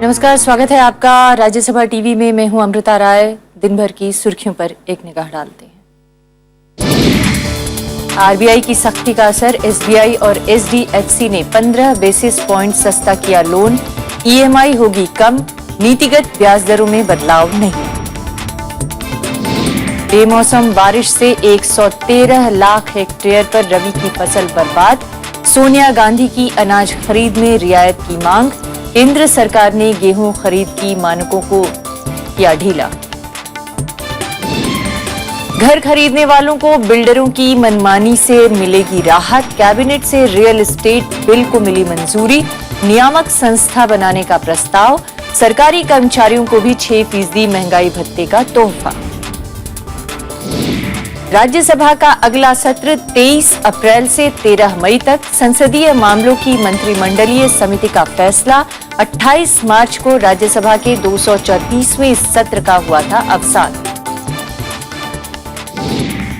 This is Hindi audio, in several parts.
नमस्कार, स्वागत है आपका राज्यसभा टीवी में। मैं हूं अमृता राय। दिन भर की सुर्खियों पर एक निगाह डालते हैं। आरबीआई की सख्ती का असर, एसबीआई और एचडीएफसी ने 15 बेसिस पॉइंट सस्ता किया लोन। ईएमआई होगी कम, नीतिगत ब्याज दरों में बदलाव नहीं। बेमौसम बारिश से 113 लाख हेक्टेयर पर रबी की फसल बर्बाद। सोनिया गांधी की अनाज खरीद में रियायत की मांग। केंद्र सरकार ने गेहूं खरीद की मानकों को किया ढीला। घर खरीदने वालों को बिल्डरों की मनमानी से मिलेगी राहत। कैबिनेट से रियल एस्टेट बिल को मिली मंजूरी। नियामक संस्था बनाने का प्रस्ताव। सरकारी कर्मचारियों को भी 6% महंगाई भत्ते का तोहफा। राज्यसभा का अगला सत्र 23 अप्रैल से 13 मई तक। संसदीय मामलों की मंत्रिमंडलीय समिति का फैसला। 28 मार्च को राज्यसभा के 234वें सत्र का हुआ था अवसान।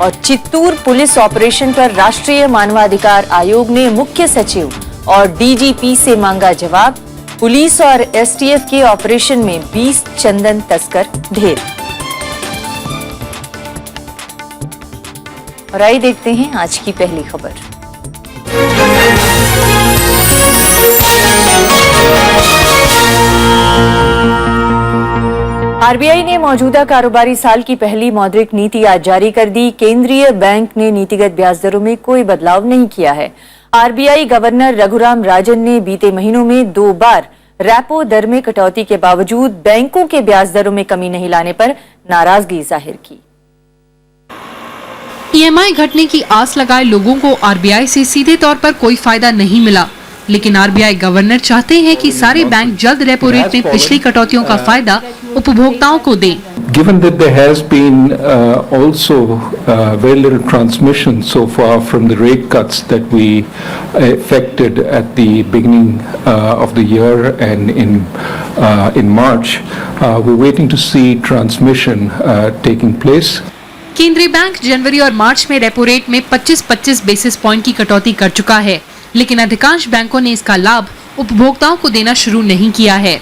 और चित्तूर पुलिस ऑपरेशन पर राष्ट्रीय मानवाधिकार आयोग ने मुख्य सचिव और डीजीपी से मांगा जवाब। पुलिस और एसटीएफ के ऑपरेशन में 20 चंदन तस्कर ढेर। और आइए देखते हैं आज की पहली खबर। आरबीआई ने मौजूदा कारोबारी साल की पहली मौद्रिक नीति आज जारी कर दी। केंद्रीय बैंक ने नीतिगत ब्याज दरों में कोई बदलाव नहीं किया है। आरबीआई गवर्नर रघुराम राजन ने बीते महीनों में 2 बार रेपो दर में कटौती के बावजूद बैंकों के ब्याज दरों में कमी नहीं लाने पर नाराजगी जाहिर की। ईएमआई घटने की आस लगाए लोगों को आरबीआई से सीधे तौर पर कोई फायदा नहीं मिला, लेकिन आरबीआई गवर्नर चाहते हैं कि सारे बैंक जल्द रेपो रेट में पिछली कटौतियों का फायदा उपभोक्ताओं को दें। Given that there has been also very little transmission so far from the rate cuts that we effected at the beginning of the year and in March, we're waiting to see transmission taking place. केंद्रीय बैंक जनवरी और मार्च में रेपो रेट में 25-25 बेसिस पॉइंट की कटौती कर चुका है, लेकिन अधिकांश बैंकों ने इसका लाभ उपभोक्ताओं को देना शुरू नहीं किया है।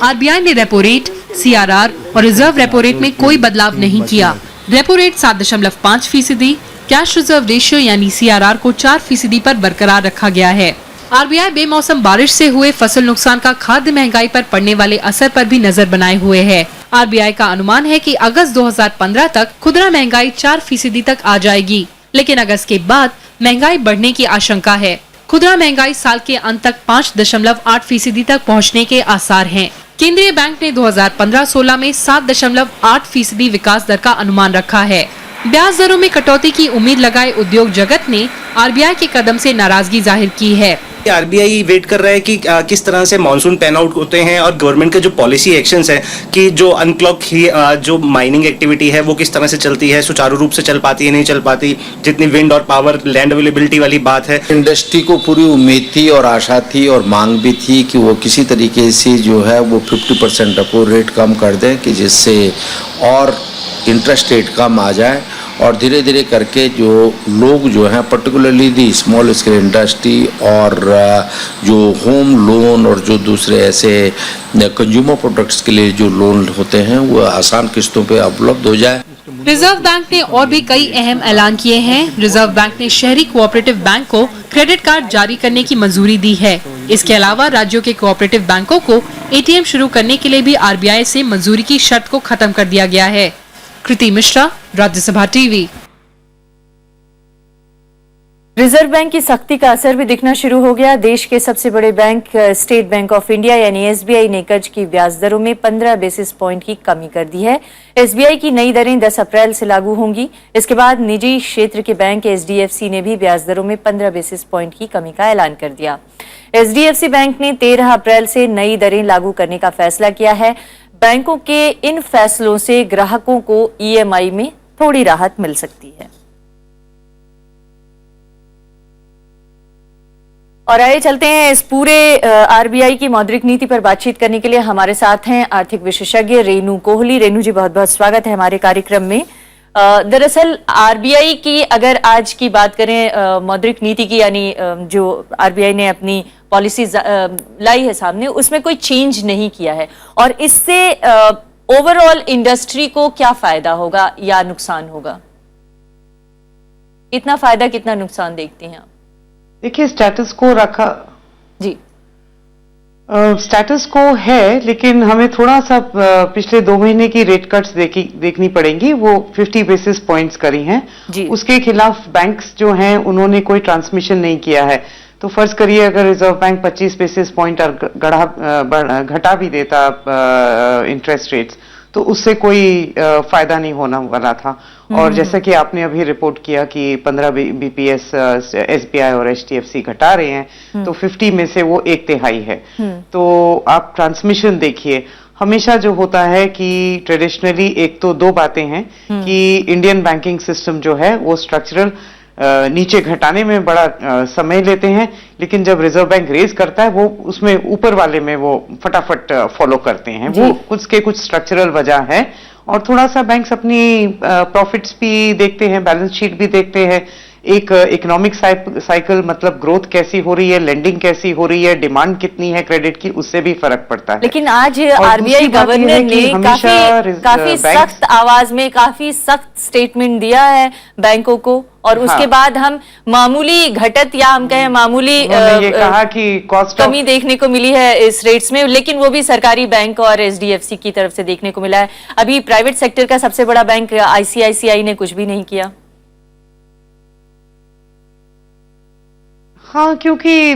आरबीआई ने रेपो रेट, सीआरआर और रिजर्व रेपो रेट में कोई बदलाव नहीं किया। Repo rate 7.5%, cash reserve ratio यानी सीआरआर को 4% पर बरकरार रखा गया है। आरबीआई बेमौसम बारिश से हुए फसल नुकसान का खाद्य महंगाई पर पड़ने वाले असर पर भी नजर बनाए हुए है। आरबीआई का अनुमान है कि अगस्त 2015 तक खुदरा महंगाई 4% तक आ जाएगी, लेकिन अगस्त के बाद महंगाई बढ़ने की आशंका है। खुदरा महंगाई साल के अंत तक 5.8% तक पहुंचने के आसार हैं। केंद्रीय बैंक ने 2015-16 में 7.8% विकास दर का अनुमान रखा है। ब्याज दरों में कटौती की उम्मीद लगाए उद्योग जगत ने आरबीआई के कदम से नाराजगी जाहिर की है। आरबीआई वेट कर रहा है कि किस तरह से मॉनसून पैन आउट होते हैं और गवर्नमेंट के जो पॉलिसी एक्शंस हैं कि जो अनक्लॉक जो माइनिंग एक्टिविटी है वो किस तरह से चलती है, सुचारू रूप से चल पाती है, नहीं चल पाती, जितनी विंड और पावर लैंड अवेलेबिलिटी वाली बात है। इंडस्ट्री को पूरी उम्मीद थी और आशा थी और मांग भी थी कि वो किसी तरीके से जो है वो 50% रेपो रेट कम कर दें कि जिससे और इंटरेस्ट रेट कम आ जाए और धीरे धीरे करके जो लोग जो हैं particularly the small scale industry और जो होम लोन और जो दूसरे ऐसे कंज्यूमर प्रोडक्ट्स के लिए जो लोन होते हैं वो आसान किस्तों पे उपलब्ध हो जाए। रिजर्व बैंक ने और भी कई अहम ऐलान किए हैं। रिजर्व बैंक ने शहरी कोऑपरेटिव बैंक को क्रेडिट कार्ड जारी करने की मंजूरी दी है। इसके अलावा राज्यों के कोऑपरेटिव बैंकों को एटीएम शुरू करने के लिए भी आरबीआई से मंजूरी की शर्त को खत्म कर दिया गया है। Kriti Mishra, Rajya Sabha TV. Reserve bank की सख्ती का असर भी दिखना शुरू हो गया। देश के सबसे बड़े bank state bank of India यानी एसबीआई ने कर्ज की ब्याज दरों में 15 बेसिस पॉइंट की कमी कर दी है। एसबीआई की नई दरें 10 अप्रैल से लागू होंगी। इसके बाद निजी क्षेत्र के बैंक एचडीएफसी ने भी ब्याज दरों में 15 बेसिस पॉइंट की कमी का ऐलान कर दिया। एचडीएफसी बैंक ने 13 अप्रैल से नई दरें लागू करने का फैसला किया है। बैंकों के इन फैसलों से ग्राहकों को ईएमआई में थोड़ी राहत मिल सकती है। और आइए चलते हैं इस पूरे आरबीआई की मौद्रिक नीति पर बातचीत करने के लिए हमारे साथ हैं आर्थिक विशेषज्ञ रेनू कोहली। रेनू जी, बहुत बहुत स्वागत है हमारे कार्यक्रम में। दरअसल आरबीआई की अगर आज की बात करें मौद्रिक नीति की, यानी जो आरबीआई ने अपनी पॉलिसी लाई है सामने, उसमें कोई चेंज नहीं किया है, और इससे ओवरऑल इंडस्ट्री को क्या फायदा होगा या नुकसान होगा? कितना फायदा कितना नुकसान देखती हैं आप? देखिए, स्टेटस को रखा जी, स्टेटस को है, लेकिन हमें थोड़ा सा पिछले 2 महीने की रेट कट्स देखनी पड़ेंगी। वो 50 बेसिस पॉइंट्स करी हैं, जी। उसके खिलाफ बैंक्स जो हैं उन्होंने कोई ट्रांसमिशन नहीं किया है। तो फर्ज करिए अगर रिजर्व बैंक 25 बेसिस पॉइंट घटा भी देता इंटरेस्ट रेट्स, तो उससे कोई फायदा नहीं होना वाला था। और जैसा कि आपने अभी रिपोर्ट किया कि 15 बीपीएस एसबीआई और एचडीएफसी घटा रहे हैं, तो 50 में से वो 1/3 है। तो आप ट्रांसमिशन देखिए, हमेशा जो होता है कि ट्रेडिशनली एक तो 2 बातें हैं कि इंडियन बैंकिंग सिस्टम जो है वो स्ट्रक्चरल नीचे घटाने में बड़ा समय लेते हैं, लेकिन जब रिजर्व बैंक रेज करता है वो उसमें ऊपर वाले में वो फटाफट फॉलो करते हैं। वो कुछ स्ट्रक्चरल वजह है, और थोड़ा सा बैंक्स अपनी प्रॉफिट्स भी देखते हैं, बैलेंस शीट भी देखते हैं, एक इकोनॉमिक साइकिल मतलब ग्रोथ कैसी हो रही है, लेंडिंग कैसी हो रही है, डिमांड कितनी है क्रेडिट की, उससे भी फर्क पड़ता है। लेकिन आज और आरबीआई दूसरी बात यह गवर्नर है कि ने हमेशा काफी सख्त आवाज में काफी सख्त स्टेटमेंट दिया है बैंकों को, और उसके बाद हम मामूली घटत या हम कहें मामूली ये कहा कि कॉस्ट कमी देखने को मिली है इस रेट्स में, लेकिन वो भी सरकारी बैंक और एचडीएफसी की तरफ से देखने को मिला है। अभी प्राइवेट सेक्टर का सबसे बड़ा बैंक आईसीआईसीआई ने कुछ भी नहीं किया। हाँ, क्योंकि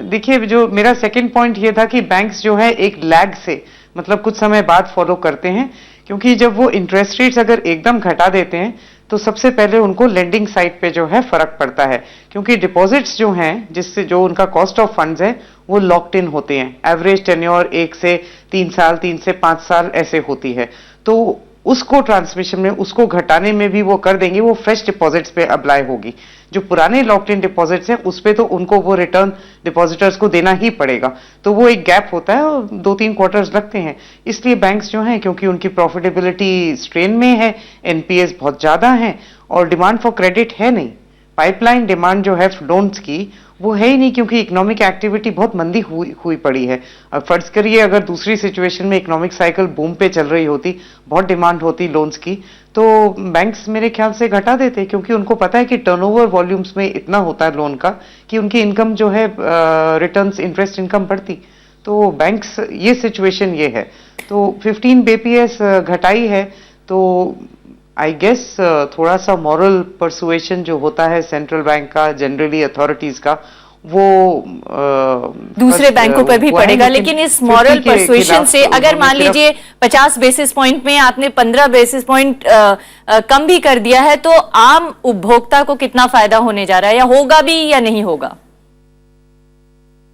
देखिए, जो मेरा सेकंड पॉइंट ये था कि बैंक्स जो है एक लैग से मतलब कुछ समय बाद फॉलो करते हैं, क्योंकि जब वो इंटरेस्ट रेट्स अगर एकदम घटा देते हैं तो सबसे पहले उनको लेंडिंग साइड पे जो है फर्क पड़ता है, क्योंकि डिपॉजिट्स जो हैं जिससे जो उनका कॉस्ट ऑफ फंड्स है वो लॉक्ड इन होते हैं। एवरेज टेन्योर 1 से 3 साल, 3 से 5 साल ऐसे होती है। तो उसको ट्रांसमिशन में उसको घटाने में भी वो कर देंगे, वो फ्रेश डिपॉजिट्स पे अप्लाई होगी। जो पुराने लॉक्ड इन डिपॉजिट्स हैं उस पे तो उनको वो रिटर्न डिपॉजिटर्स को देना ही पड़ेगा, तो वो एक गैप होता है और 2-3 क्वार्टर्स लगते हैं। इसलिए बैंक्स जो हैं, क्योंकि उनकी प्रॉफिटेबिलिटी स्ट्रेन में है, एनपीएस बहुत ज्यादा है और डिमांड फॉर क्रेडिट है नहीं, पाइपलाइन डिमांड जो है लोन्स की वो है ही नहीं, क्योंकि इकोनॉमिक एक्टिविटी बहुत मंदी हुई पड़ी है। अब फर्ज करिए अगर दूसरी सिचुएशन में इकोनॉमिक साइकिल बूम पे चल रही होती, बहुत डिमांड होती लोन्स की, तो बैंक्स मेरे ख्याल से घटा देते, क्योंकि उनको पता है कि टर्नओवर वॉल्यूम्स में इतना होता है लोन का कि उनकी इनकम जो है रिटर्न्स इंटरेस्ट इनकम बढ़ती। तो बैंक्स ये सिचुएशन ये है। तो 15 बीपीएस घटाई है, तो आई गेस थोड़ा सा मॉरल परसुएशन जो होता है सेंट्रल बैंक का, जनरली अथॉरिटीज का, वो दूसरे बैंकों पर भी पड़ेगा। लेकिन इस मॉरल परसुएशन से अगर मान लीजिए 50 बेसिस पॉइंट में आपने 15 बेसिस पॉइंट कम भी कर दिया है, तो आम उपभोक्ता को कितना फायदा होने जा रहा है, या होगा भी या नहीं होगा?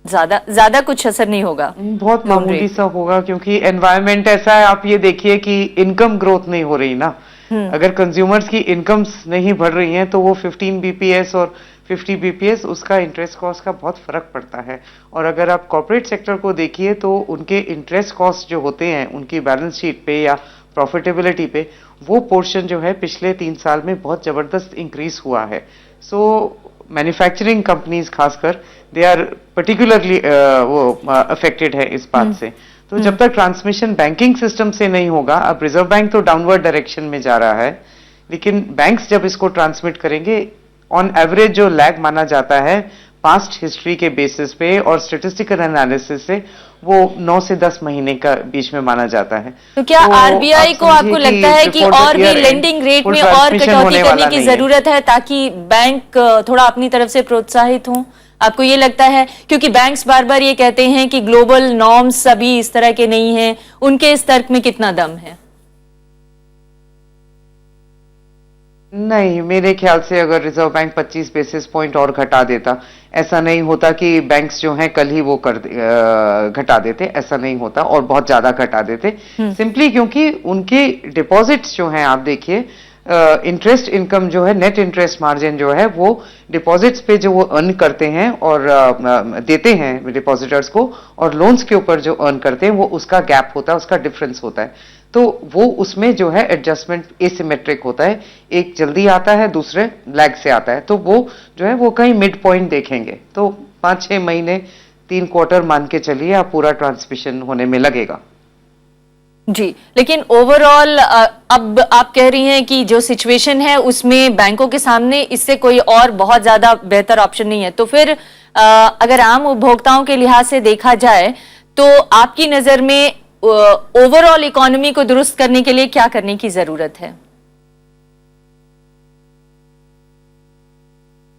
ज्यादा कुछ असर नहीं होगा, बहुत मामूली सा होगा, क्योंकि एनवायरमेंट ऐसा है। आप ये देखिए कि इनकम ग्रोथ नहीं हो रही ना। अगर कंज्यूमर्स की इनकम्स नहीं बढ़ रही हैं तो वो 15 बीपीएस और 50 बीपीएस उसका इंटरेस्ट कॉस्ट का बहुत फर्क पड़ता है। और अगर आप कॉर्पोरेट सेक्टर को देखिए तो उनके इंटरेस्ट कॉस्ट जो होते हैं उनकी बैलेंस शीट पे या प्रॉफिटेबिलिटी पे, वो पोर्शन जो है पिछले 3 साल में बहुत जबरदस्त इंक्रीज हुआ है। सो मैन्युफैक्चरिंग कंपनीज खासकर दे आर पर्टिकुलरली वो अफेक्टेड है इस बात से। तो जब तक ट्रांसमिशन बैंकिंग सिस्टम से नहीं होगा, अब रिजर्व बैंक तो डाउनवर्ड डायरेक्शन में जा रहा है, लेकिन बैंक्स जब इसको ट्रांसमिट करेंगे, ऑन एवरेज जो लैग माना जाता है पास्ट हिस्ट्री के बेसिस पे और स्टैटिस्टिकल एनालिसिस से, वो 9 से 10 महीने का बीच में माना जाता है। तो क्या आरबीआई को आपको लगता है कि और भी लेंडिंग रेट में और कटौती करने की जरूरत है, ताकि बैंक थोड़ा अपनी तरफ से प्रोत्साहित हों? आपको ये लगता है, क्योंकि बैंक्स बार बार ये कहते हैं कि ग्लोबल नॉर्म्स सभी इस तरह के नहीं हैं, उनके इस तर्क में कितना दम है? नहीं, मेरे ख्याल से अगर रिजर्व बैंक 25 बेसिस पॉइंट और घटा देता, ऐसा नहीं होता कि बैंक्स जो हैं कल ही वो घटा देते, ऐसा नहीं होता, और बहुत ज्यादा घटा देते, सिंपली क्योंकि उनके डिपॉजिट्स जो हैं, आप देखिए इंटरेस्ट इनकम जो है, नेट इंटरेस्ट मार्जिन जो है, वो डिपॉजिट्स पे जो वो अर्न करते हैं और देते हैं डिपॉजिटर्स को, और लोन्स के ऊपर जो अर्न करते हैं, वो उसका गैप होता है, उसका डिफरेंस होता है। तो वो उसमें जो है एडजस्टमेंट एसिमेट्रिक होता है, एक जल्दी आता है, दूसरे लैग से आता है। तो वो जो है वो कहीं मिड पॉइंट देखेंगे, तो 5-6 महीने 3 क्वार्टर मान के चलिए आप, पूरा ट्रांसमिशन होने में लगेगा। जी, लेकिन ओवरऑल अब आप कह रही हैं कि जो सिचुएशन है उसमें बैंकों के सामने इससे कोई और बहुत ज्यादा बेहतर ऑप्शन नहीं है, तो फिर अगर आम उपभोक्ताओं के लिहाज से देखा जाए तो आपकी नजर में ओवरऑल इकोनॉमी को दुरुस्त करने के लिए क्या करने की जरूरत है?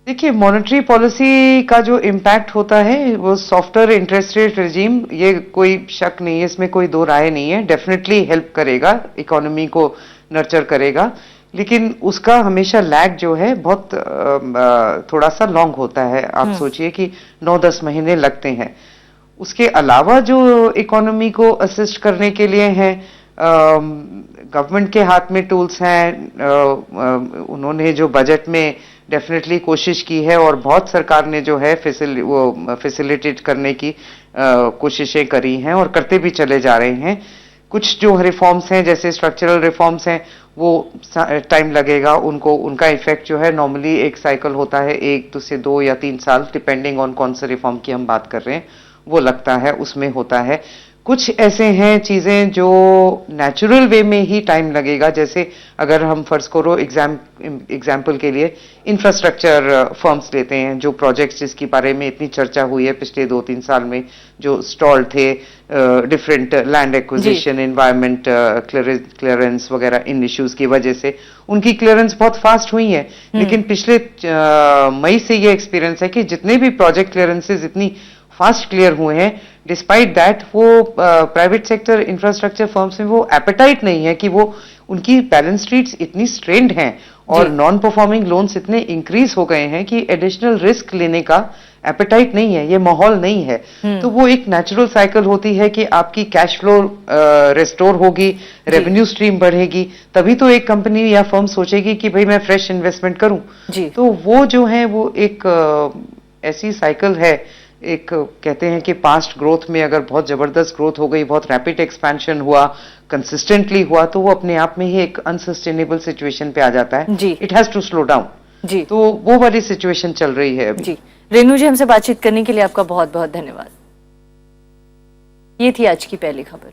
देखिए, मॉनेटरी पॉलिसी का जो इम्पैक्ट होता है वो सॉफ्टर इंटरेस्ट रेट रिजीम, ये कोई शक नहीं है, इसमें कोई दो राय नहीं है, डेफिनेटली हेल्प करेगा, इकोनॉमी को नर्चर करेगा, लेकिन उसका हमेशा लैग जो है बहुत थोड़ा सा लॉन्ग होता है। आप सोचिए कि 9-10 महीने लगते हैं। उसके अलावा जो इकोनॉमी को असिस्ट करने के लिए हैं, गवर्नमेंट के हाथ में टूल्स हैं, उन्होंने जो बजट में डेफिनेटली कोशिश की है और बहुत सरकार ने जो है फैसिलिटेट करने की कोशिशें करी हैं और करते भी चले जा रहे हैं। कुछ जो रिफॉर्म्स हैं जैसे स्ट्रक्चरल रिफॉर्म्स हैं वो टाइम लगेगा, उनका इफेक्ट जो है नॉर्मली एक साइकिल होता है 1 से 2 या 3 साल, डिपेंडिंग ऑन कौन से रिफॉर्म की हम बात कर रहे हैं, वो लगता है, उसमें होता है। कुछ ऐसे हैं चीजें जो नेचुरल वे में ही टाइम लगेगा, जैसे अगर हम फर्ज करो एग्जाम्पल के लिए इंफ्रास्ट्रक्चर फर्म्स लेते हैं, जो प्रोजेक्ट्स जिसके बारे में इतनी चर्चा हुई है पिछले 2-3 साल में, जो स्टॉल थे, different land acquisition, environment clearance वगैरह, इन इश्यूज की वजह से उनकी क्लियरेंस बहुत फास्ट हुई है। लेकिन पिछले मई से ये एक्सपीरियंस है कि जितने भी प्रोजेक्ट क्लियरेंसेज इतनी फास्ट क्लियर हुए हैं, डिस्पाइट दैट वो प्राइवेट सेक्टर इंफ्रास्ट्रक्चर फर्म्स में वो एपेटाइट नहीं है कि वो, उनकी बैलेंस शीट्स इतनी स्ट्रेन्ड हैं और नॉन परफॉर्मिंग लोन्स इतने इंक्रीज हो गए हैं कि एडिशनल रिस्क लेने का एपेटाइट नहीं है, ये माहौल नहीं है। तो वो एक नेचुरल साइकिल होती है कि आपकी कैश फ्लो रेस्टोर होगी, रेवेन्यू स्ट्रीम बढ़ेगी, तभी तो एक कंपनी या फर्म सोचेगी कि भाई मैं फ्रेश इन्वेस्टमेंट करूं। तो वो जो है वो एक ऐसी साइकिल है, एक कहते हैं कि पास्ट ग्रोथ में अगर बहुत जबरदस्त ग्रोथ हो गई, बहुत रैपिड एक्सपेंशन हुआ, कंसिस्टेंटली हुआ, तो वो अपने आप में ही एक अनसस्टेनेबल सिचुएशन पे आ जाता है। It has to slow down. जी, तो वो वाली सिचुएशन चल रही है अभी। जी, रेनू जी, हमसे बातचीत करने के लिए आपका बहुत बहुत धन्यवाद। ये थी आज की पहली खबर।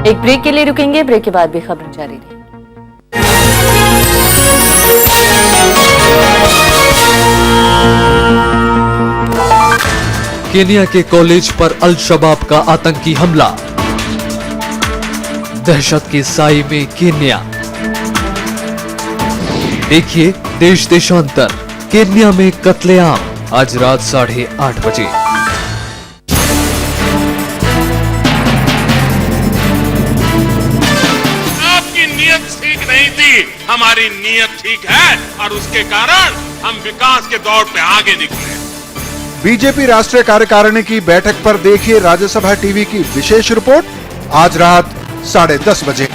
एक ब्रेक के लिए रुकेंगे, ब्रेक के बाद भी खबर जारी रहेगी। केनिया के कॉलेज पर अल शबाब का आतंकी हमला, दहशत के साए में केन्या। देखिए देश देशांतर, केन्या में कत्लेआम, आज रात 8:30 बजे। आपकी नीयत ठीक नहीं थी, हमारी नीयत ठीक है और उसके कारण हम विकास के दौर पे आगे निकले। बीजेपी राष्ट्रीय कार्यकारिणी की बैठक पर देखिए राज्यसभा टीवी की विशेष रिपोर्ट, आज रात 10:30 बजे।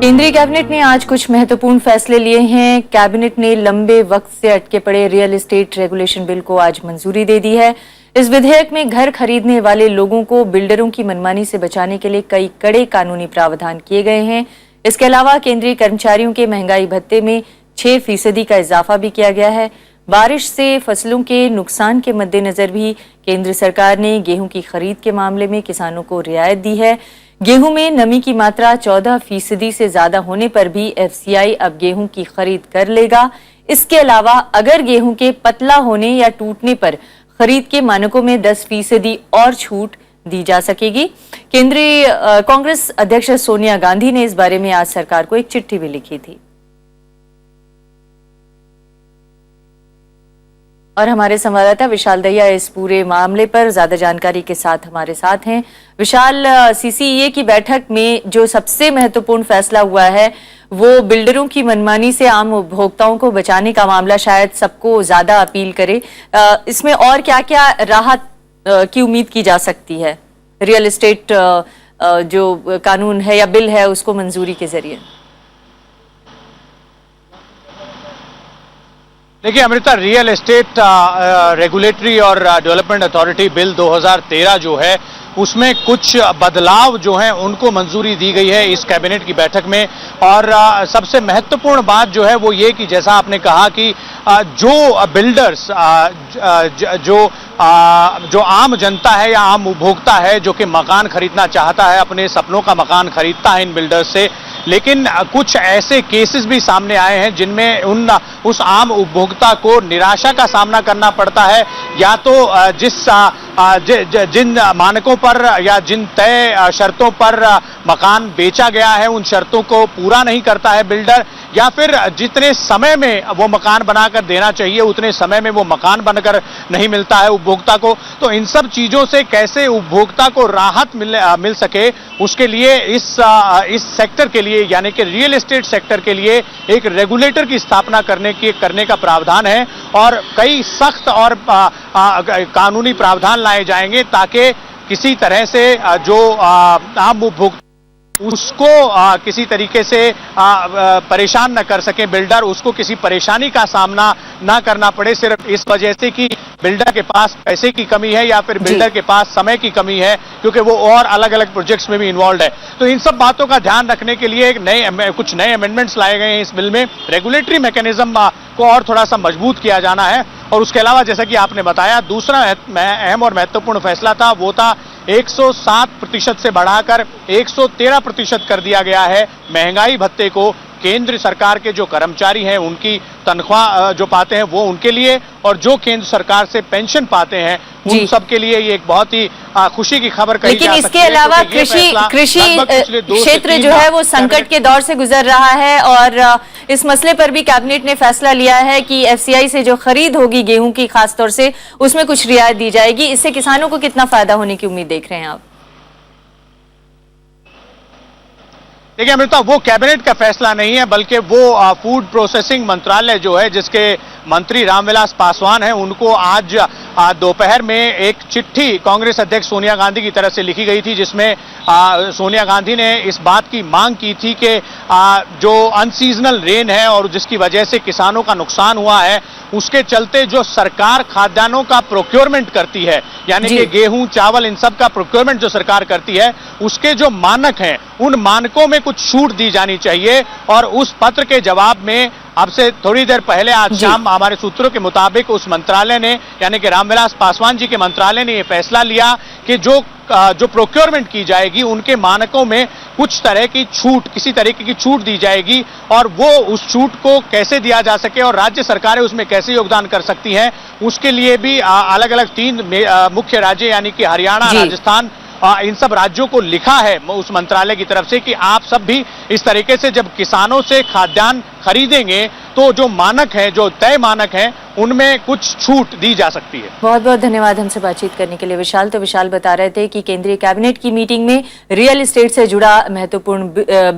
केंद्रीय कैबिनेट ने आज कुछ महत्वपूर्ण फैसले लिए हैं। कैबिनेट ने लंबे वक्त से अटके पड़े रियल एस्टेट रेगुलेशन बिल को आज मंजूरी दे दी है। इस विधेयक में घर खरीदने वाले लोगों को बिल्डरों की मनमानी से बचाने के लिए कई कड़े कानूनी प्रावधान किए गए हैं। इसके अलावा केंद्रीय कर्मचारियों के महंगाई भत्ते में 6% का इजाफा भी किया गया है। बारिश से फसलों के नुकसान के मद्देनजर भी केंद्र सरकार ने गेहूं की खरीद के मामले में किसानों को रियायत दी है। गेहूं में नमी की मात्रा 14% से ज्यादा होने पर भी एफसीआई अब गेहूं की खरीद कर लेगा। इसके अलावा अगर गेहूं के पतला होने या टूटने पर खरीद के मानकों में 10% और छूट दी जा सकेगी। केंद्रीय कांग्रेस अध्यक्ष सोनिया गांधी ने इस बारे में आज सरकार को एक चिट्ठी भी लिखी थी। और हमारे संवाददाता विशाल दहिया इस पूरे मामले पर ज्यादा जानकारी के साथ हमारे साथ हैं। विशाल, सीसीईए की बैठक में जो सबसे महत्वपूर्ण फैसला हुआ है वो बिल्डरों की मनमानी से आम उपभोक्ताओं को बचाने का मामला शायद सबको ज्यादा अपील करे। इसमें और क्या-क्या राहत की उम्मीद की जा सकती है रियल एस्टेट जो कानून है या बिल है उसको मंजूरी के जरिए? देखिए अमृता, रियल एस्टेट रेगुलेटरी और डेवलपमेंट अथॉरिटी बिल 2013 जो है उसमें कुछ बदलाव जो हैं उनको मंजूरी दी गई है इस कैबिनेट की बैठक में। और सबसे महत्वपूर्ण बात जो है वो ये कि जैसा आपने कहा कि जो बिल्डर्स जो आम जनता है या आम उपभोक्ता है जो कि मकान खरीदना चाहता है, अपने सपनों का मकान खरीदता है इन बिल्डर्स से, लेकिन कुछ ऐसे केसेस भी सामने आए हैं जिनमें उस आम उपभोक्ता को निराशा का सामना करना पड़ता है, या तो जिन मानकों पर या जिन तय शर्तों पर मकान बेचा गया है उन शर्तों को पूरा नहीं करता है बिल्डर, या फिर जितने समय में वो मकान बनाकर देना चाहिए उतने समय में वो मकान बनकर नहीं मिलता है उपभोक्ता को। तो इन सब चीजों से कैसे उपभोक्ता को राहत मिल सके, उसके लिए इस सेक्टर के लिए यानी कि रियल एस्टेट सेक्टर के लिए एक रेगुलेटर की स्थापना करने का प्रावधान है और कई सख्त और कानूनी प्रावधान लाए जाएंगे ताकि किसी तरह से जो आम उपभोक्ता उसको किसी तरीके से परेशान न कर सके बिल्डर, उसको किसी परेशानी का सामना ना करना पड़े सिर्फ इस वजह से कि बिल्डर के पास पैसे की कमी है या फिर बिल्डर के पास समय की कमी है, क्योंकि वो और अलग अलग प्रोजेक्ट्स में भी इन्वॉल्व है। तो इन सब बातों का ध्यान रखने के लिए कुछ नए अमेंडमेंट्स लाए गए हैं इस बिल में। रेगुलेटरी मैकेनिज्म को और थोड़ा सा मजबूत किया जाना है और उसके अलावा जैसा कि आपने बताया, दूसरा अहम और महत्वपूर्ण फैसला था वो था 107% से बढ़ाकर 113% कर दिया गया है महंगाई भत्ते को। केंद्र सरकार के जो कर्मचारी हैं उनकी तनख्वाह जो पाते हैं वो उनके लिए, और जो केंद्र सरकार से पेंशन पाते हैं उन सब के लिए ये एक बहुत ही खुशी की खबर कही जा सकती है। लेकिन इसके अलावा कृषि क्षेत्र जो है वो संकट के दौर से गुजर रहा है और इस मसले पर भी कैबिनेट ने फैसला लिया है कि एफसीआई से जो खरीद होगी गेहूं की खासतौर से उसमें कुछ रियायत दी जाएगी। इससे किसानों को कितना फायदा होने की उम्मीद देख रहे हैं आप? देखिए अमृता, वो कैबिनेट का फैसला नहीं है बल्कि वो फूड प्रोसेसिंग मंत्रालय जो है जिसके मंत्री रामविलास पासवान हैं, उनको आज दोपहर में एक चिट्ठी कांग्रेस अध्यक्ष सोनिया गांधी की तरफ से लिखी गई थी जिसमें सोनिया गांधी ने इस बात की मांग की थी कि जो अनसीजनल रेन है और जिसकी वजह से किसानों का नुकसान हुआ है उसके चलते जो सरकार खाद्यान्नों का प्रोक्योरमेंट करती है यानी कि गेहूं चावल इन सब का प्रोक्योरमेंट जो सरकार करती है उसके जो मानक हैं उन मानकों में कुछ छूट दी जानी चाहिए। और उस पत्र के जवाब में अब से थोड़ी देर पहले आज शाम हमारे सूत्रों के मुताबिक उस मंत्रालय ने यानी कि रामविलास पासवान जी के मंत्रालय ने यह फैसला लिया कि जो प्रोक्योरमेंट की जाएगी उनके मानकों में कुछ तरह की छूट, किसी तरीके की छूट दी जाएगी और वो उस छूट को कैसे दिया जा सके और राज्य सरकारें उसमें कैसे योगदान कर सकती हैं उसके लिए भी अलग अलग 3 मुख्य राज्य यानी कि हरियाणा, राजस्थान, इन सब राज्यों को लिखा है उस मंत्रालय की तरफ से कि आप सब भी इस तरीके से जब किसानों से खाद्यान्न खरीदेंगे तो जो मानक है, जो तय मानक हैं, उनमें कुछ छूट दी जा सकती है। बहुत बहुत धन्यवाद हमसे बातचीत करने के लिए विशाल। तो विशाल बता रहे थे कि केंद्रीय कैबिनेट की मीटिंग में रियल एस्टेट से जुड़ा महत्वपूर्ण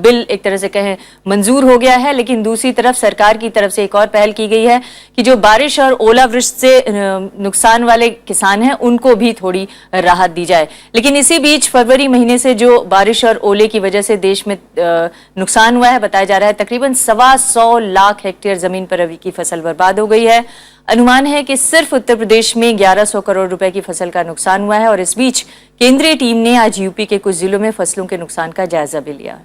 बिल एक तरह से कहें मंजूर हो गया है, लेकिन दूसरी तरफ सरकार की तरफ से एक और पहल की गई है कि जो बारिश और ओलावृष्टि से नुकसान वाले किसान हैं उनको भी थोड़ी राहत दी जाए। लेकिन इसी बीच फरवरी महीने से जो बारिश और ओले की वजह से देश में नुकसान हुआ है, बताया जा रहा है तकरीबन 125 लाख हेक्टेयर जमीन पर रबी की फसल बर्बाद हो गई है। अनुमान है कि सिर्फ उत्तर प्रदेश में 1100 करोड़ रुपए की फसल का नुकसान हुआ है और इस बीच केंद्रीय टीम ने आज यूपी के कुछ जिलों में फसलों के नुकसान का जायजा भी लिया।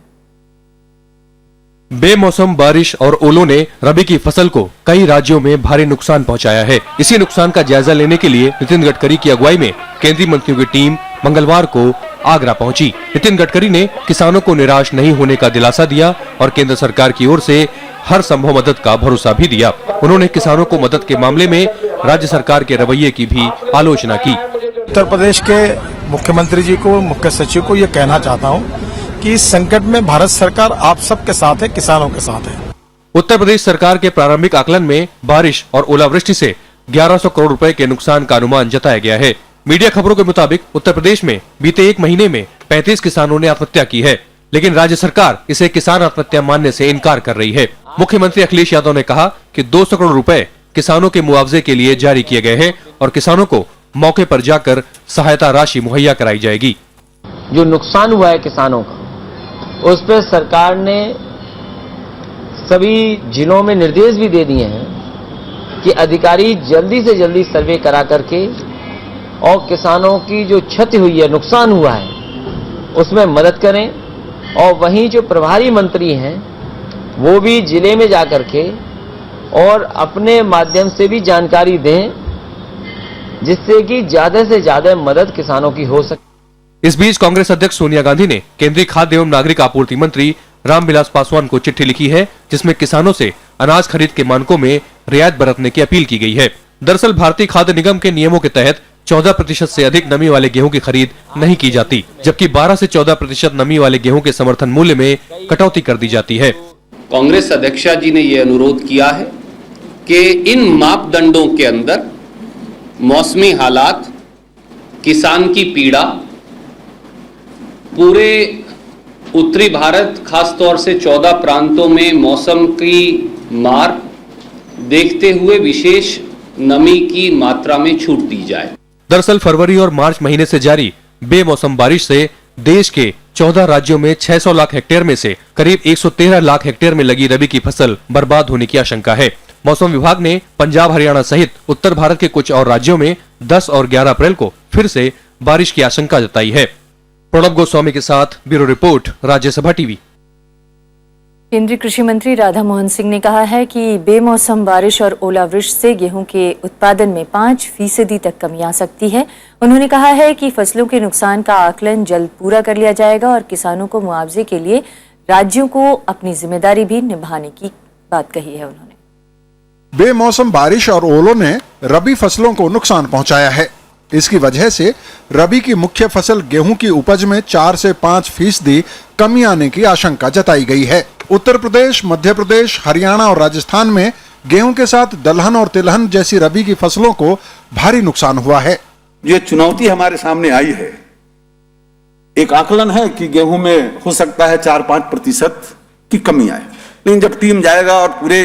बेमौसम बारिश और ओलों ने रबी की फसल को कई राज्यों में भारी नुकसान पहुंचाया है। इसी नुकसान का जायजा लेने के लिए नितिन गडकरी की अगुवाई में केंद्रीय मंत्रियों की टीम मंगलवार को आगरा पहुंची। नितिन गडकरी ने किसानों को निराश नहीं होने का दिलासा दिया और केंद्र सरकार की ओर से हर संभव मदद का भरोसा भी दिया। उन्होंने किसानों को मदद के मामले में राज्य सरकार के रवैये की भी आलोचना की। उत्तर प्रदेश के मुख्यमंत्री जी को, मुख्य सचिव को ये कहना चाहता हूँ कि इस संकट में भारत सरकार आप सबके साथ है, किसानों के साथ है। उत्तर प्रदेश सरकार के प्रारंभिक आकलन में बारिश और ओलावृष्टि से 1100 करोड़ रुपए के नुकसान का अनुमान जताया गया है। मीडिया खबरों के मुताबिक उत्तर प्रदेश में बीते एक महीने में 35 किसानों ने आत्महत्या की है, लेकिन राज्य सरकार इसे किसान आत्महत्या मानने से इनकार कर रही है। मुख्यमंत्री अखिलेश यादव ने कहा कि 200 करोड़ रुपए किसानों के मुआवजे के लिए जारी किए गए हैं और किसानों को मौके पर जाकर सहायता राशि मुहैया कराई जाएगी। जो नुकसान हुआ है किसानों का उस पर सरकार ने सभी जिलों में निर्देश भी दे दिए हैं कि अधिकारी जल्दी से जल्दी सर्वे करा करके और किसानों की जो क्षति हुई है, नुकसान हुआ है, उसमें मदद करें। और वहीं जो प्रभारी मंत्री हैं वो भी जिले में जाकर के और अपने माध्यम से भी जानकारी दें, जिससे कि ज्यादा से ज्यादा मदद किसानों की हो सके। इस बीच कांग्रेस अध्यक्ष सोनिया गांधी ने केंद्रीय खाद्य एवं नागरिक आपूर्ति मंत्री रामविलास पासवान को चिट्ठी लिखी है, जिसमें किसानों से अनाज खरीद के मानकों में रियायत बरतने की अपील की गई है। दरअसल भारतीय खाद्य निगम के नियमों के तहत 14% से अधिक नमी वाले गेहूं की खरीद नहीं की जाती, जबकि 12 से 14% नमी वाले गेहूं के समर्थन मूल्य में कटौती कर दी जाती है। कांग्रेस अध्यक्षा जी ने यह अनुरोध किया है कि इन मापदंडों के अंदर मौसमी हालात, किसान की पीड़ा, पूरे उत्तरी भारत खासतौर से 14 प्रांतों में मौसम की मार देखते हुए विशेष नमी की मात्रा में छूट दी जाए। दरअसल फरवरी और मार्च महीने से जारी बेमौसम बारिश से देश के 14 राज्यों में 600 लाख हेक्टेयर में से करीब 113 लाख हेक्टेयर में लगी रबी की फसल बर्बाद होने की आशंका है। मौसम विभाग ने पंजाब, हरियाणा सहित उत्तर भारत के कुछ और राज्यों में 10 और 11 अप्रैल को फिर से बारिश की आशंका जताई है। प्रणब गोस्वामी के साथ ब्यूरो रिपोर्ट, राज्यसभा टीवी। केंद्रीय कृषि मंत्री राधा मोहन सिंह ने कहा है कि बेमौसम बारिश और ओलावृष्टि से गेहूं के उत्पादन में 5% तक कमी आ सकती है। उन्होंने कहा है कि फसलों के नुकसान का आकलन जल्द पूरा कर लिया जाएगा और किसानों को मुआवजे के लिए राज्यों को अपनी जिम्मेदारी भी निभाने की बात कही है। उन्होंने बेमौसम बारिश और ओलों ने रबी फसलों को नुकसान पहुंचाया है। इसकी वजह से रबी की मुख्य फसल गेहूं की उपज में 4 से 5% कमी आने की आशंका जताई गई है। उत्तर प्रदेश, मध्य प्रदेश, हरियाणा और राजस्थान में गेहूं के साथ दलहन और तिलहन जैसी रबी की फसलों को भारी नुकसान हुआ है। ये चुनौती हमारे सामने आई है। एक आकलन है कि गेहूं में हो सकता है 4-5% की कमी आए, लेकिन जब टीम जाएगा और पूरे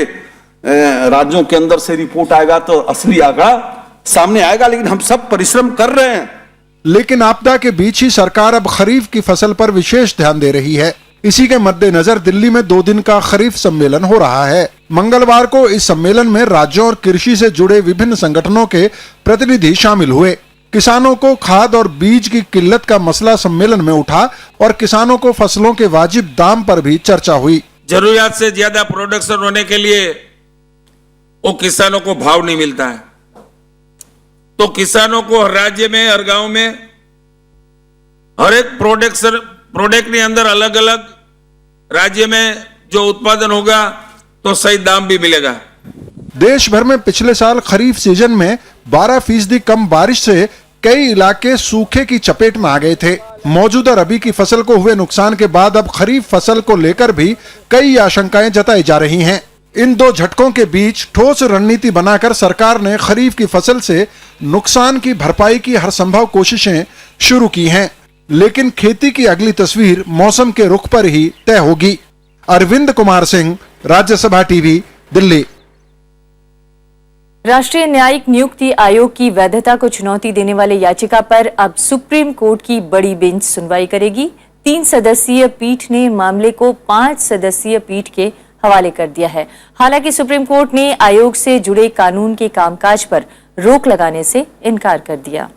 राज्यों के अंदर से रिपोर्ट आएगा तो असली आंकड़ा सामने आएगा। लेकिन हम सब परिश्रम कर रहे हैं। लेकिन आपदा के बीच ही सरकार अब खरीफ की फसल पर विशेष ध्यान दे रही है। इसी के मद्देनजर दिल्ली में 2 दिन का खरीफ सम्मेलन हो रहा है। मंगलवार को इस सम्मेलन में राज्यों और कृषि से जुड़े विभिन्न संगठनों के प्रतिनिधि शामिल हुए। किसानों को खाद और बीज की किल्लत का मसला सम्मेलन में उठा और किसानों को फसलों के वाजिब दाम पर भी चर्चा हुई। जरूरियात से ज्यादा प्रोडक्शन होने के लिए वो किसानों को भाव नहीं मिलता है, तो किसानों को हर राज्य में, हर गांव में, हर एक प्रोडक्ट के अंदर अलग अलग राज्य में जो उत्पादन होगा तो सही दाम भी मिलेगा। देश भर में पिछले साल खरीफ सीजन में 12% कम बारिश से कई इलाके सूखे की चपेट में आ गए थे। मौजूदा रबी की फसल को हुए नुकसान के बाद अब खरीफ फसल को लेकर भी कई आशंकाएं जताई जा रही हैं। इन 2 झटकों के बीच ठोस रणनीति बनाकर सरकार ने खरीफ की फसल से नुकसान की भरपाई की हर संभव कोशिशें शुरू की हैं, लेकिन खेती की अगली तस्वीर मौसम के रुख पर ही तय होगी। अरविंद कुमार सिंह, राज्यसभा टीवी, दिल्ली। राष्ट्रीय न्यायिक नियुक्ति आयोग की वैधता को चुनौती देने वाले याचिका पर अब सुप्रीम कोर्ट की बड़ी बेंच सुनवाई करेगी। 3 सदस्यीय पीठ ने मामले को 5 सदस्यीय पीठ के हवाले कर दिया है। हालांकि सुप्रीम कोर्ट ने आयोग से जुड़े कानून के कामकाज पर रोक लगाने से इनकार कर दिया।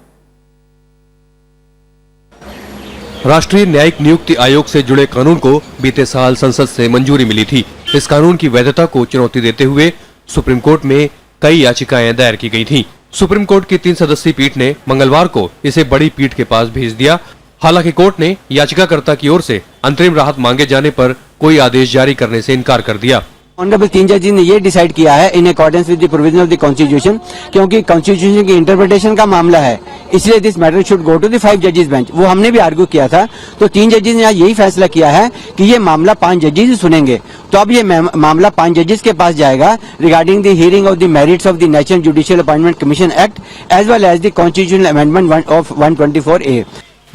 राष्ट्रीय न्यायिक नियुक्ति आयोग से जुड़े कानून को बीते साल संसद से मंजूरी मिली थी। इस कानून की वैधता को चुनौती देते हुए सुप्रीम कोर्ट में कई याचिकाएं दायर की गई थीं। सुप्रीम कोर्ट की 3 सदस्यीय पीठ ने मंगलवार को इसे बड़ी पीठ के पास भेज दिया। हालांकि कोर्ट ने याचिकाकर्ता की ओर से अंतरिम राहत मांगे जाने पर कोई आदेश जारी करने से इनकार कर दिया। ऑनरेबल 3 जजेस ने ये डिसाइड किया है in accordance with the provision of the constitution, क्योंकि कॉन्स्टिट्यूशन की इंटरप्रिटेशन का मामला है, इसलिए this matter should go to the 5 जजेस बेंच। वो हमने भी आर्ग्यू किया था, तो 3 जजेस ने यही फैसला किया है कि ये मामला 5 जजेस ही सुनेंगे। तो अब ये मामला 5 जजेस के पास जाएगा regarding the hearing of the merits of the national judicial appointment commission act as well as the constitutional amendment of 124A।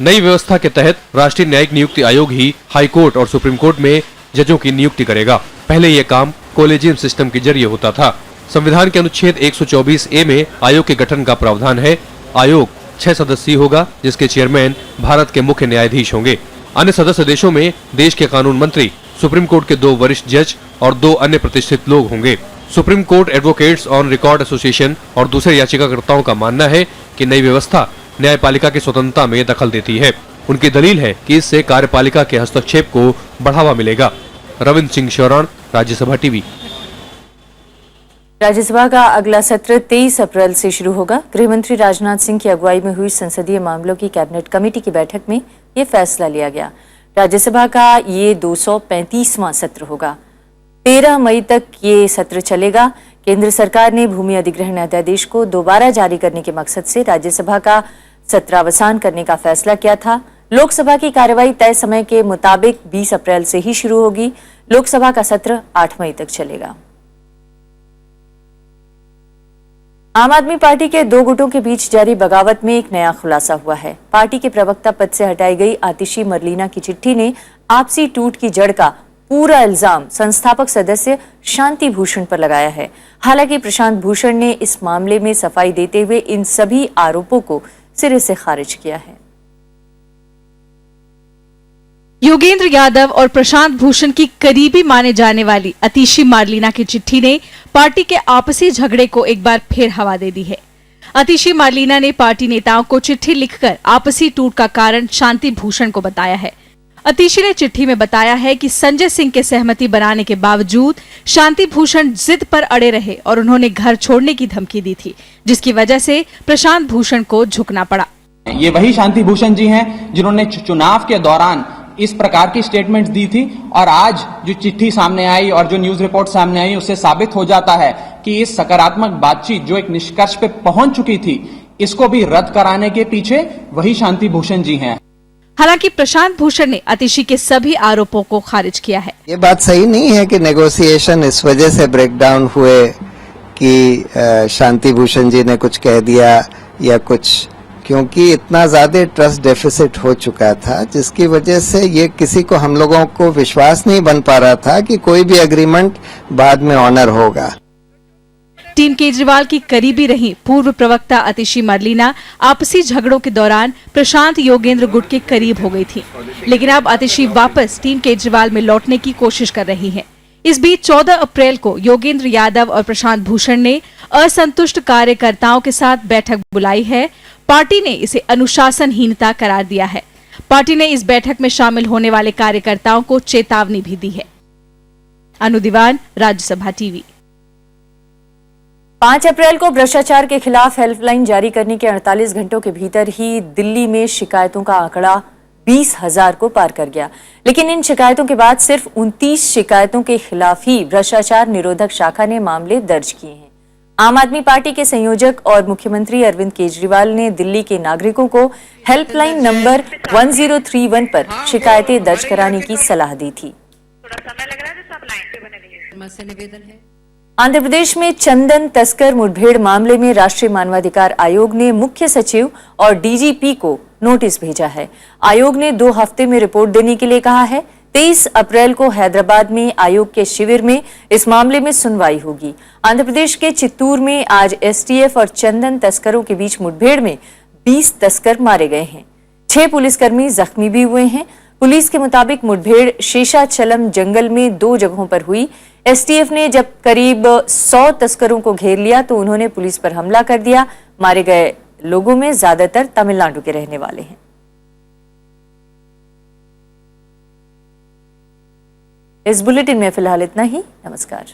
नई व्यवस्था के तहत राष्ट्रीय न्यायिक नियुक्ति आयोग ही हाई कोर्ट और सुप्रीम कोर्ट में जजों की नियुक्ति करेगा। पहले यह काम कोलेजियम सिस्टम के जरिए होता था। संविधान के अनुच्छेद 124A में आयोग के गठन का प्रावधान है। आयोग 6 सदस्यीय होगा, जिसके चेयरमैन भारत के मुख्य न्यायाधीश होंगे। अन्य सदस्य देशों में देश के कानून मंत्री, सुप्रीम कोर्ट के 2 वरिष्ठ जज और 2 अन्य प्रतिष्ठित लोग होंगे। Supreme court advocates on record association और दूसरे याचिकाकर्ताओं का मानना है कि नई व्यवस्था न्यायपालिका की स्वतंत्रता में दखल देती है। उनकी दलील है कि इससे कार्यपालिका के हस्तक्षेप को बढ़ावा मिलेगा। रविंद्र सिंह शौरान, राज्यसभा टीवी। राज्यसभा का अगला सत्र 23 अप्रैल से शुरू होगा। गृह मंत्री राजनाथ सिंह की अगुवाई में हुई संसदीय मामलों की कैबिनेट कमेटी की बैठक में ये फैसला लिया गया। राज्यसभा का ये 235वां सत्र होगा। 13 मई तक ये सत्र चलेगा। केंद्र सरकार ने भूमि अधिग्रहण अध्यादेश को दोबारा जारी करने के मकसद से राज्यसभा का सत्रावसान करने का फैसला किया था। लोकसभा की कार्यवाही तय समय के मुताबिक 20 अप्रैल से ही शुरू होगी। लोकसभा का सत्र 8 मई तक चलेगा। आम आदमी पार्टी के दो गुटों के बीच जारी बगावत में एक नया खुलासा हुआ है। पार्टी के प्रवक्ता पद से हटाई गई आतिशी मरलीना की चिट्ठी ने आपसी टूट की जड़ का पूरा इल्जाम संस्थापक सदस्य शांति भूषण पर लगाया है। हालांकि प्रशांत भूषण ने इस मामले में सफाई देते हुए इन सभी आरोपों को सिरे से खारिज किया है। योगेंद्र यादव और प्रशांत भूषण की करीबी माने जाने वाली आतिशी मारलीना की चिट्ठी ने पार्टी के आपसी झगड़े को एक बार फिर हवा दे दी है। आतिशी मारलीना ने पार्टी नेताओं को चिट्ठी लिखकर आपसी टूट का कारण शांति भूषण को बताया है। आतिशी ने चिट्ठी में बताया है कि संजय सिंह के सहमति बनाने के बावजूद शांति भूषण जिद पर अड़े रहे और उन्होंने घर छोड़ने की धमकी दी थी, जिसकी वजह से प्रशांत भूषण को झुकना पड़ा। ये वही शांति भूषण जी हैं जिन्होंने चुनाव के दौरान इस प्रकार की स्टेटमेंट्स दी थी और आज जो चिट्ठी सामने आई और जो न्यूज रिपोर्ट सामने आई उससे साबित हो जाता है कि इस सकारात्मक बातचीत जो एक निष्कर्ष पे पहुंच चुकी थी, इसको भी रद्द कराने के पीछे वही शांति भूषण जी हैं। हालांकि प्रशांत भूषण ने आतिशी के सभी आरोपों को खारिज किया है। ये बात सही नहीं है कि नेगोशिएशन इस वजह से ब्रेकडाउन हुए कि शांति भूषण जी ने कुछ कह दिया या कुछ, क्योंकि इतना ज्यादा ट्रस्ट डेफिसिट हो चुका था जिसकी वजह से ये किसी को, हम लोगों को विश्वास नहीं बन पा रहा था कि कोई भी एग्रीमेंट बाद में ऑनर होगा। टीम केजरीवाल की करीबी रही पूर्व प्रवक्ता आतिशी मरलीना आपसी झगड़ों के दौरान प्रशांत योगेंद्र गुट के करीब हो गई थी, लेकिन अब आतिशी वापस टीम केजरीवाल में लौटने की कोशिश कर रही हैं। इस बीच 14 अप्रैल को योगेंद्र यादव और प्रशांत भूषण ने असंतुष्ट कार्यकर्ताओं के साथ बैठक बुलाई है। पार्टी ने इसे अनुशासनहीनता करार दिया है। पार्टी ने इस बैठक में शामिल होने वाले कार्यकर्ताओं को चेतावनी भी दी है। अनु दीवान, राज्यसभा टीवी। 5 अप्रैल को भ्रष्टाचार के खिलाफ हेल्पलाइन जारी करने के 48 घंटों के भीतर ही दिल्ली में शिकायतों का आंकड़ा 20,000 को पार कर गया। लेकिन इन शिकायतों के बाद सिर्फ 29 शिकायतों के खिलाफ ही भ्रष्टाचार निरोधक शाखा ने मामले दर्ज किए हैं। आम आदमी पार्टी के संयोजक और मुख्यमंत्री अरविंद केजरीवाल ने दिल्ली के नागरिकों को हेल्पलाइन नंबर 1031 पर शिकायतें दर्ज कराने की सलाह दी थी। आंध्र प्रदेश में चंदन तस्कर मुठभेड़ मामले में राष्ट्रीय मानवाधिकार आयोग ने मुख्य सचिव और डीजीपी को नोटिस भेजा है। आयोग ने 2 हफ्ते में रिपोर्ट देने के लिए कहा है। 23 अप्रैल को हैदराबाद में आयोग के शिविर में इस मामले में सुनवाई होगी। आंध्र प्रदेश के चित्तूर में आज एसटीएफ और चंदन तस्करों के बीच मुठभेड़ में 20 तस्कर मारे गए हैं। 6 पुलिसकर्मी जख्मी भी हुए हैं। पुलिस के मुताबिक मुठभेड़ शेषाचलम जंगल में 2 जगहों पर हुई। एसटीएफ ने जब करीब 100 तस्करों को घेर लिया तो उन्होंने पुलिस पर हमला कर दिया। मारे गए लोगों में ज्यादातर तमिलनाडु के रहने वाले हैं। इस बुलेटिन में फिलहाल इतना ही। नमस्कार।